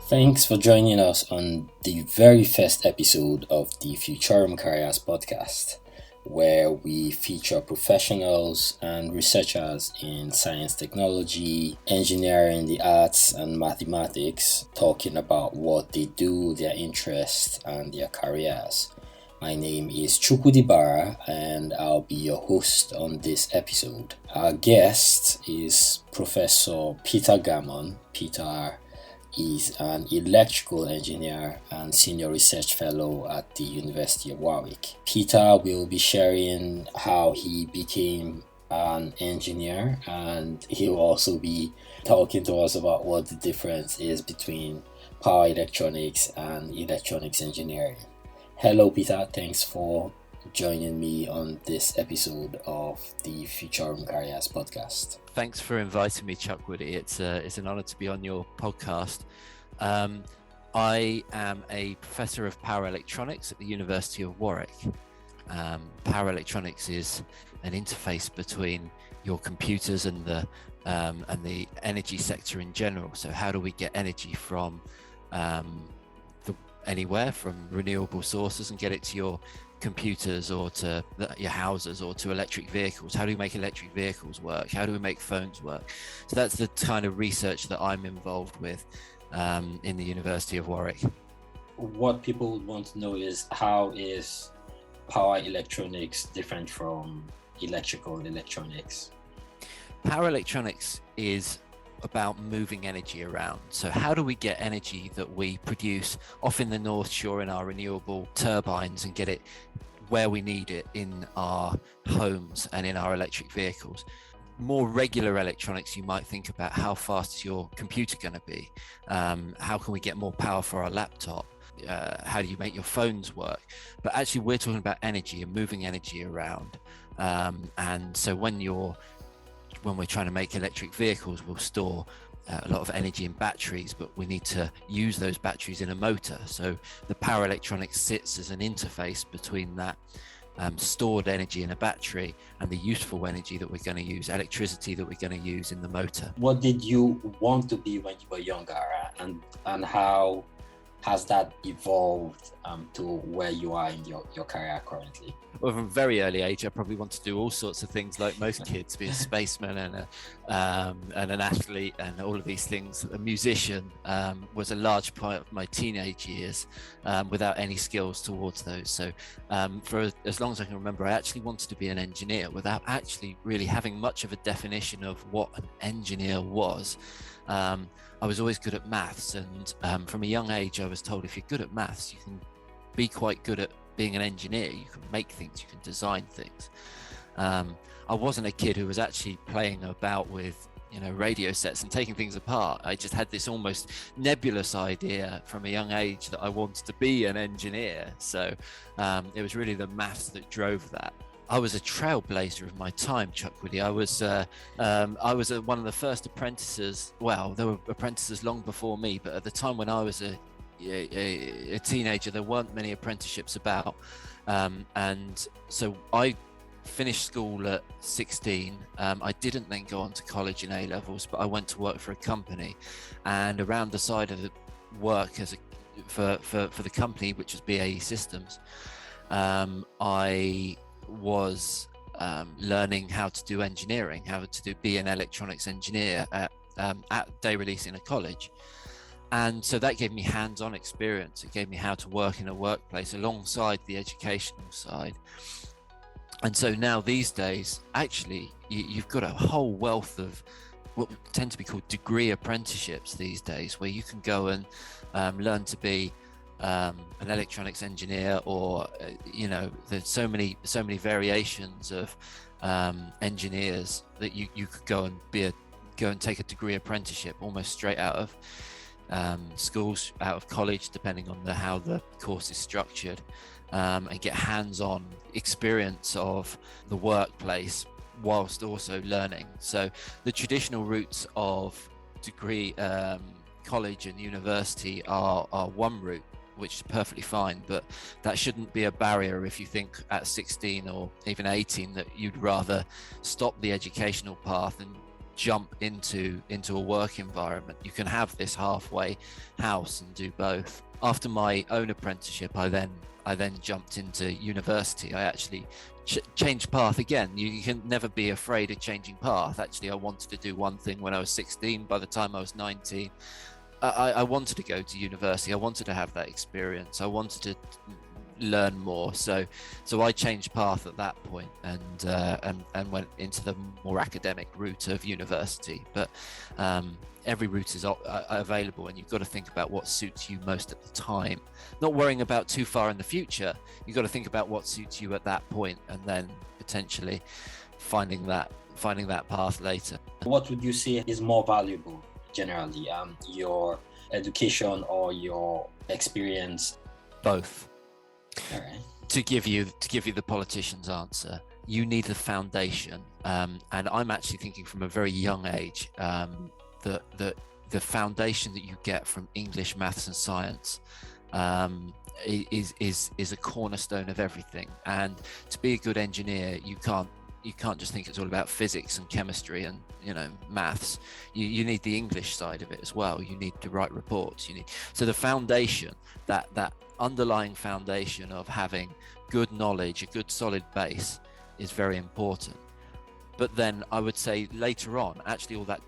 Thanks for joining us on the very first episode of the Futurum Careers podcast, where we feature professionals and researchers in science, technology, engineering, the arts, and mathematics, talking about what they do, their interests, and their careers. My name is Chukwudibara, and I'll be your host on this episode. Our guest is Professor Peter Gammon. Peter is an electrical engineer and senior research fellow at the University of Warwick. Peter will be sharing how he became an engineer, and he'll also be talking to us about what the difference is between power electronics and electronics engineering. Hello, Peter. Thanks for joining me on this episode of the Futurum Careers podcast. Thanks for inviting me, Chuckwoody. It's an honor to be on your podcast. I am a professor of power electronics at the University of Warwick. Power electronics is an interface between your computers and the energy sector in general. So how do we get energy from anywhere, from renewable sources, and get it to your computers or to your houses or to electric vehicles? How do we make electric vehicles work? How do we make phones work? So that's the kind of research that I'm involved with in the University of Warwick. What people would want to know is, how is power electronics different from electrical electronics? Power electronics is about moving energy around. So how do we get energy that we produce off in the North Shore in our renewable turbines and get it where we need it in our homes and in our electric vehicles? More regular electronics, you might think about how fast is your computer going to be? How can we get more power for our laptop? How do you make your phones work? But actually we're talking about energy and moving energy around. And so when we're trying to make electric vehicles, we'll store a lot of energy in batteries, but we need to use those batteries in a motor. So the power electronics sits as an interface between that stored energy in a battery and the useful energy that we're going to use, electricity that we're going to use in the motor. What did you want to be when you were younger, and how has that evolved to where you are in your career currently? Well, from a very early age, I probably wanted to do all sorts of things like most kids, be a spaceman and an athlete and all of these things. A musician was a large part of my teenage years without any skills towards those. So for as long as I can remember, I actually wanted to be an engineer without actually really having much of a definition of what an engineer was. I was always good at maths, and from a young age I was told if you're good at maths you can be quite good at being an engineer. You can make things, you can design things. I wasn't a kid who was actually playing about with radio sets and taking things apart. I just had this almost nebulous idea from a young age that I wanted to be an engineer. So it was really the maths that drove that. I was a trailblazer of my time, Chuckwoody. I was one of the first apprentices. Well, there were apprentices long before me, but at the time when I was a teenager, there weren't many apprenticeships about. And so I finished school at 16. I didn't then go on to college in A-levels, but I went to work for a company. And around the side of the work for the company, which was BAE Systems, I was learning how to do engineering, be an electronics engineer at day release in a college. And so that gave me hands-on experience. It gave me how to work in a workplace alongside the educational side. And so now these days, actually, you've got a whole wealth of what tend to be called degree apprenticeships these days, where you can go and learn to be an electronics engineer, or there's so many variations of engineers that you could go and take a degree apprenticeship almost straight out of schools, out of college, depending on how the course is structured, and get hands-on experience of the workplace whilst also learning. So the traditional routes of degree, college and university are one route, which is perfectly fine, but that shouldn't be a barrier if you think at 16 or even 18 that you'd rather stop the educational path and jump into a work environment. You can have this halfway house and do both. After my own apprenticeship, I then jumped into university. I actually changed path again. You can never be afraid of changing path. Actually, I wanted to do one thing when I was 16. By the time I was 19, I wanted to go to university. I wanted to have that experience. I wanted to learn more. So I changed path at that point and went into the more academic route of university. But every route is available, and you've got to think about what suits you most at the time. Not worrying about too far in the future. You've got to think about what suits you at that point, and then potentially finding that path later. What would you say is more valuable generally, your education or your experience? Both. All right. To give you the politician's answer, you need the foundation, and I'm actually thinking from a very young age that the foundation that you get from English, maths, and science is a cornerstone of everything. And to be a good engineer, you can't just think it's all about physics and chemistry and maths. You need the English side of it as well. You need to write reports. So the foundation, that underlying foundation of having good knowledge, a good solid base, is very important. But then I would say later on, actually all that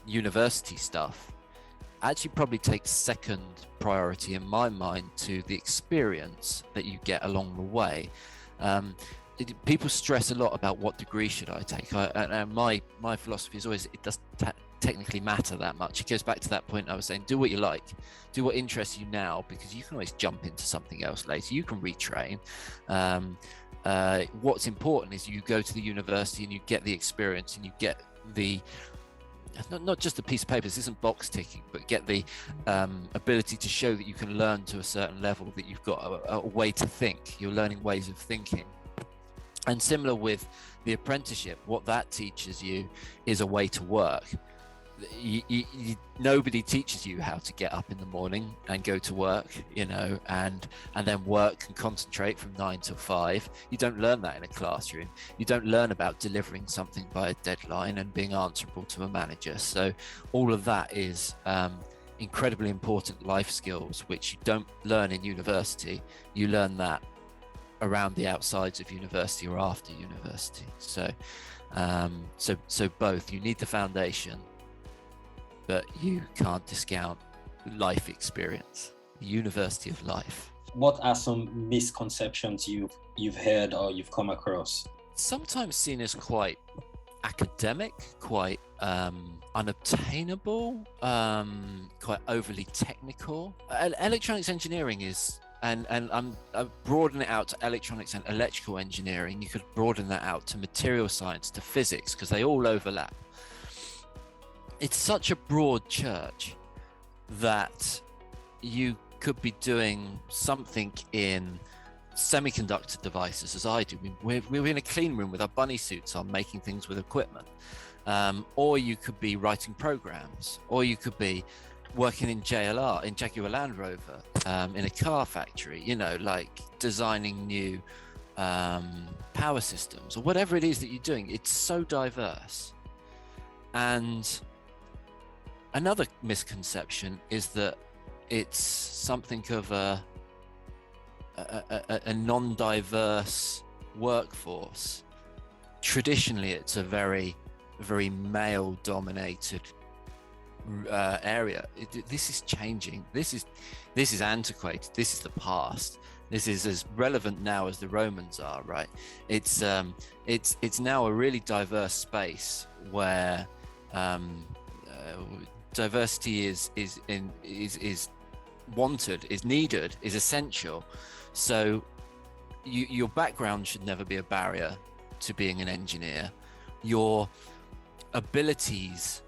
university stuff actually probably takes second priority in my mind to the experience that you get along the way. People stress a lot about what degree should I take, and my philosophy is always it doesn't technically matter that much. It goes back to that point I was saying, do what you like, do what interests you now, because you can always jump into something else later. You can retrain. What's important is you go to the university and you get the experience, and you get the not just a piece of paper. This isn't box ticking, but get the ability to show that you can learn to a certain level, that you've got a way to think. You're learning ways of thinking. And similar with the apprenticeship, what that teaches you is a way to work. Nobody teaches you how to get up in the morning and go to work, and then work and concentrate from 9 till 5. You don't learn that in a classroom. You don't learn about delivering something by a deadline and being answerable to a manager. So all of that is incredibly important life skills, which you don't learn in university. You learn that around the outsides of university or after university. So both. You need the foundation, but you can't discount life experience, the university of life. What are some misconceptions you've heard or you've come across? Sometimes seen as quite academic, quite unobtainable, quite overly technical. Electronics engineering is, and I'm broadening it out to electronics and electrical engineering. You could broaden that out to material science, to physics, because they all overlap. It's such a broad church that you could be doing something in semiconductor devices, as I do. We're in a clean room with our bunny suits on, making things with equipment. Or you could be writing programs, or you could be working in JLR, in Jaguar Land Rover, in a car factory, like designing new power systems, or whatever it is that you're doing. It's so diverse. And another misconception is that it's something of a non-diverse workforce. Traditionally, it's a very, very male-dominated area. This is changing. This is antiquated. This is the past. This is as relevant now as the Romans are, right? It's now a really diverse space where diversity is wanted, is needed, is essential. So your background should never be a barrier to being an engineer. Your abilities,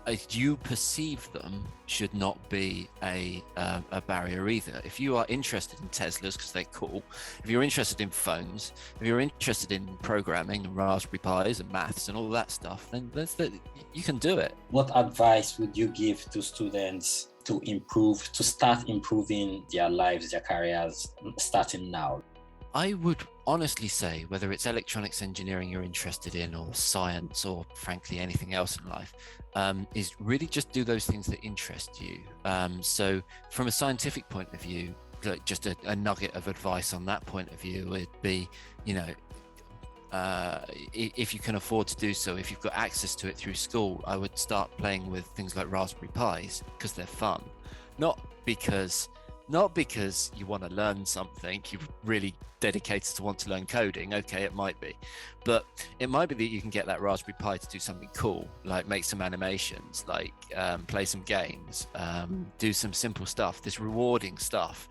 as you perceive them, should not be a barrier either. If you are interested in Teslas because they're cool, if you're interested in phones, if you're interested in programming and Raspberry Pis and maths and all that stuff, then you can do it. What advice would you give to students to start improving their lives, their careers, starting now? I would honestly say, whether it's electronics engineering you're interested in, or science, or frankly anything else in life, is really just do those things that interest you. So from a scientific point of view, like just a nugget of advice on that point of view would be, if you can afford to do so, if you've got access to it through school, I would start playing with things like Raspberry Pis because they're fun. Not because you want to learn something, you're really dedicated to want to learn coding. Okay, it might be, but it might be that you can get that Raspberry Pi to do something cool, like make some animations, like play some games, do some simple stuff, this rewarding stuff.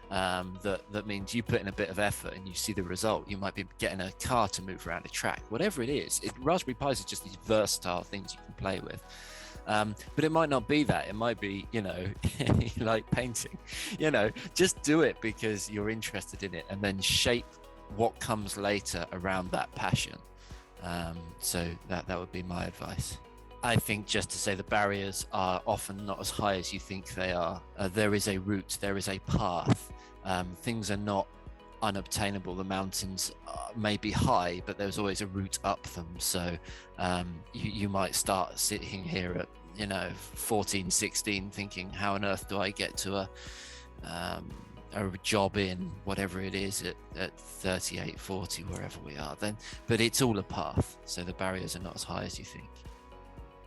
That means you put in a bit of effort and you see the result. You might be getting a car to move around a track, whatever it is. Raspberry Pis are just these versatile things you can play with. But it might not be that. It might be, like painting, just do it because you're interested in it, and then shape what comes later around that passion. So that would be my advice. I think just to say the barriers are often not as high as you think they are. There is a route, there is a path. Things are not unobtainable. The mountains may be high, but there's always a route up them. So you might start sitting here at 14, 16 thinking, how on earth do I get to a job in whatever it is at 38, 40, wherever we are then. But it's all a path, so the barriers are not as high as you think.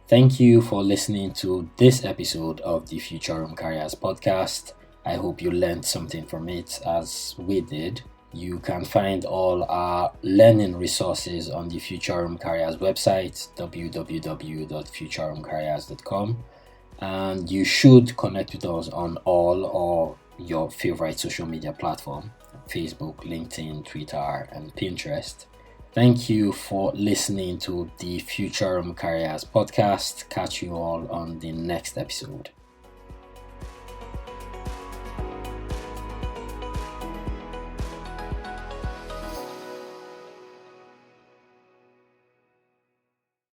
Thank you for listening to this episode of the Futurum Careers podcast. I hope you learned something from it as we did. You can find all our learning resources on the Futurum Careers website, www.futurumcareers.com. And you should connect with us on all or your favorite social media platform, Facebook, LinkedIn, Twitter, and Pinterest. Thank you for listening to the Futurum Careers podcast. Catch you all on the next episode.